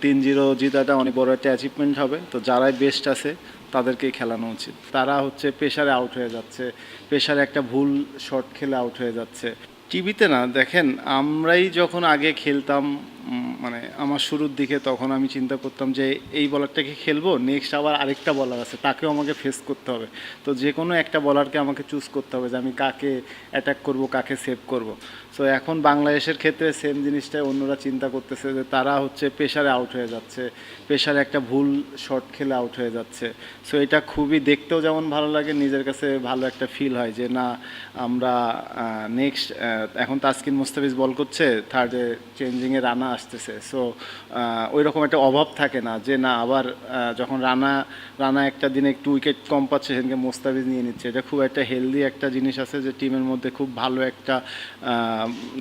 3-0 জিতাটা অনেক বড় একটা অ্যাচিভমেন্ট হবে। তো যারাই বেস্ট আছে তাদেরকেই খেলানো উচিত। তারা হচ্ছে প্রেসারে আউট হয়ে যাচ্ছে, প্রেসারে একটা ভুল শট খেলে আউট হয়ে যাচ্ছে। টিভিতে না দেখেন, আমরাই যখন আগে খেলতাম মানে আমার শুরুর দিকে, তখন আমি চিন্তা করতাম যে এই বলারটাকে খেলবো, নেক্সট আবার আরেকটা বলার আছে, তাকেও আমাকে ফেস করতে হবে। তো যে কোনো একটা বলারকে আমাকে চুজ করতে হবে যে আমি কাকে অ্যাটাক করব, কাকে সেভ করব। সো এখন বাংলাদেশের ক্ষেত্রে সেম জিনিসটাই অন্যরা চিন্তা করতেছে যে তারা হচ্ছে প্রেসারে আউট হয়ে যাচ্ছে, প্রেসারে একটা ভুল শট খেলে আউট হয়ে যাচ্ছে। সো এটা খুবই দেখতেও যেমন ভালো লাগে, নিজের কাছে ভালো একটা ফিল হয় যে না, আমরা নেক্সট এখন তাসকিন মুস্তাফিজ বল করছে, থার্ডে চেঞ্জিংয়ে রানা আসতেছে। সো ওই রকম একটা অভাব থাকে না যে না আবার যখন রানা একটা দিনে একটু উইকেট কম পাচ্ছে সেদিনকে মুস্তাফিজ নিয়ে নিচ্ছে। এটা খুব একটা হেলদি একটা জিনিস আছে যে টিমের মধ্যে খুব ভালো একটা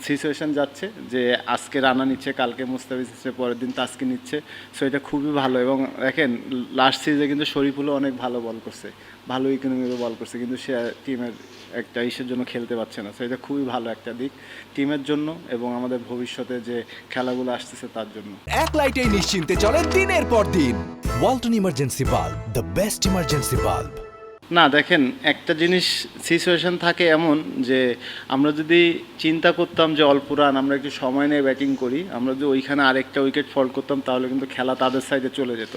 সিচুয়েশন যাচ্ছে যে আজকে রানা নিচ্ছে, কালকে মুস্তাফিজ নিচ্ছে, পরের দিন তাসকিন নিচ্ছে। সো এটা খুবই ভালো। এবং দেখেন লাস্ট সিরিজে কিন্তু শরীফুলও অনেক ভালো বল করছে, ভালো ইকোনমিতে বল করছে, কিন্তু সে টিমের একটা ইসের জন্য খেলতে পারছে না। সো এটা খুবই ভালো একটা দিক টিমের জন্য এবং আমাদের ভবিষ্যতে যে খেলাগুলো আসতেছে তার জন্য। এক লাইটেই নিশ্চিন্তে চলে দিনের পর দিন। Walton emergency bulb, the best emergency bulb. না দেখেন, একটা জিনিস সিচুয়েশন থাকে এমন যে আমরা যদি চিন্তা করতাম যে অল্প রান, আমরা একটু সময় নিয়ে ব্যাটিং করি, আমরা যদি ওইখানে আরেকটা উইকেট ফল করতাম তাহলে কিন্তু খেলা তাদের সাইডে চলে যেত।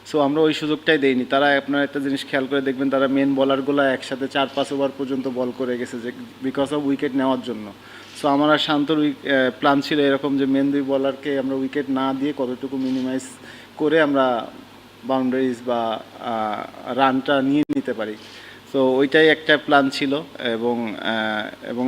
সো আমরা ওই সুযোগটাই দেইনি। তারা আপনার একটা জিনিস খেয়াল করে দেখবেন, তারা মেন বলারগুলো একসাথে 4-5 ওভার পর্যন্ত বল করে গেছে যে বিকজ অফ উইকেট নেওয়ার জন্য। সো আমার আর শান্তর প্ল্যান ছিল এরকম যে মেন দুই বলারকে আমরা উইকেট না দিয়ে কতটুকু মিনিমাইজ করে আমরা বাউন্ডারিজ বা রানটা নিয়ে নিতে পারি। তো ওইটাই একটা প্ল্যান ছিল। এবং এবং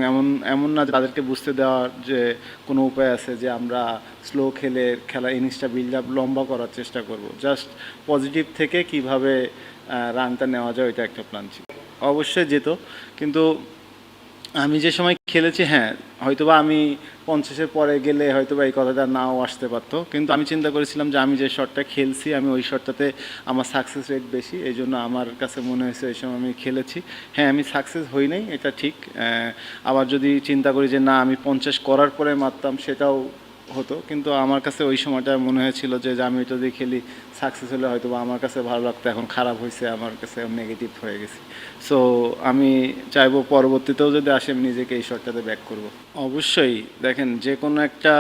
এমন না তাদেরকে বুঝতে দেওয়ার যে কোনো উপায় আছে যে আমরা স্লো খেলে খেলা ইনিংসটা বিল্ড আপ লম্বা করার চেষ্টা করব। জাস্ট পজিটিভ থেকে কিভাবে রানটা নেওয়া যায়, ওইটা একটা প্ল্যান ছিল। অবশ্যই যেত, কিন্তু আমি যে সময় খেলেছি, হ্যাঁ হয়তোবা আমি 50-এর পরে গেলে হয়তোবা এই কথাটা নাও আসতে পারতো, কিন্তু আমি চিন্তা করেছিলাম যে আমি যে শটটা খেলছি আমি ওই শটটাতে আমার সাকসেস রেট বেশি, এই জন্য আমার কাছে মনে হয়েছে এই সময় আমি খেলেছি। হ্যাঁ আমি সাকসেস হই নাই, এটা ঠিক। আবার যদি চিন্তা করি যে না আমি 50 করার পরে মারতাম, সেটাও হতো, কিন্তু আমার কাছে ওই সময়টা মনে হয়েছিল যে আমি এটা দিয়ে খেলি, সাকসেস হলে হয়তো বা আমার কাছে ভালো লাগতো, এখন খারাপ হয়েছে, আমার কাছে নেগেটিভ হয়ে গেছে। সো আমি চাইবো পরবর্তীতেও যদি আসে আমি নিজেকে এই শটটাতে ব্যাক করব। অবশ্যই দেখেন, যে কোনো একটা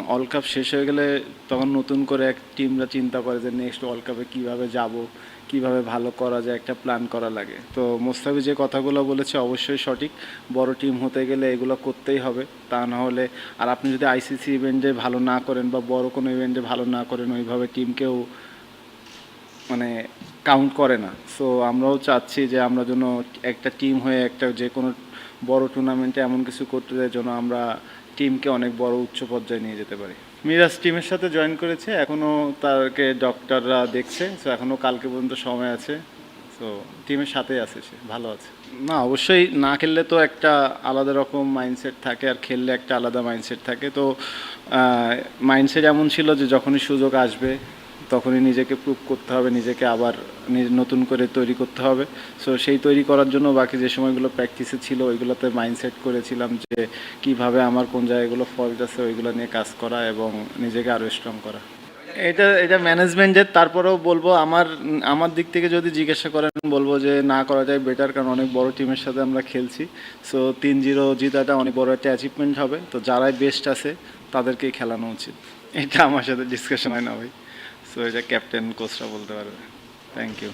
ওয়ার্ল্ড কাপ শেষ হয়ে গেলে তখন নতুন করে এক টিমরা চিন্তা করে যে নেক্সট ওয়ার্ল্ড কাপে কীভাবে যাব, কিভাবে ভালো করা যায়, একটা প্ল্যান করা লাগে। তো মোস্তাফিজ যে কথাগুলো বলেছে অবশ্যই সঠিক। বড় টিম হতে গেলে এগুলো করতেই হবে, তা না হলে আর আপনি যদি আইসিসি ইভেন্টে ভালো না করেন বা বড় কোনো ইভেন্টে ভালো না করেন, ওইভাবে টিমকেও মানে কাউন্ট করে না। সো আমরাও চাচ্ছি যে আমরা যেন একটা টিম হয়ে একটা যে কোনো বড় টুর্নামেন্টে এমন কিছু করতে যাই যেন আমরা টিমকে অনেক বড় উচ্চ পর্যায়ে নিয়ে যেতে পারি। মিরাজ টিমের সাথে জয়েন করেছে, এখনও তাকে ডক্টররা দেখছে। সো এখনও কালকে পর্যন্ত সময় আছে। সো টিমের সাথেই আছে, সে ভালো আছে। না অবশ্যই না খেললে তো একটা আলাদা রকম মাইন্ডসেট থাকে, আর খেললে একটা আলাদা মাইন্ডসেট থাকে। তো মাইন্ডসেট এমন ছিল যে যখনই সুযোগ আসবে তখনই নিজেকে প্রুভ করতে হবে, নিজেকে আবার নতুন করে তৈরি করতে হবে। সো সেই তৈরি করার জন্য বাকি যে সময়গুলো প্র্যাকটিসে ছিল ওইগুলোতে মাইন্ডসেট করেছিলাম যে কিভাবে আমার কোন জায়গাগুলো ফল্ট আছে ওইগুলো নিয়ে কাজ করা এবং নিজেকে আরও স্ট্রং করা। এটা ম্যানেজমেন্টের। তারপরেও বলবো আমার দিক থেকে যদি জিজ্ঞাসা করেন বলবো যে না করা যায় বেটার, কারণ অনেক বড় টিমের সাথে আমরা খেলছি। সো 3-0 জিতাটা অনেক বড় একটা অ্যাচিভমেন্ট হবে। তো যারাই বেস্ট আছে তাদেরকেই খেলানো উচিত। এটা আমার সাথে ডিসকাশন হয় না ভাই। সো এটা ক্যাপ্টেন কোচরা বলতে পারবে। Thank you.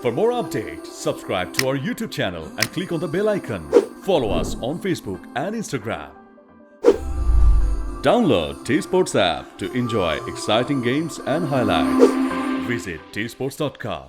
For more updates, subscribe to our YouTube channel and click on the bell icon. Follow us on Facebook and Instagram. Download T Sports app to enjoy exciting games and highlights. Visit tsports.com.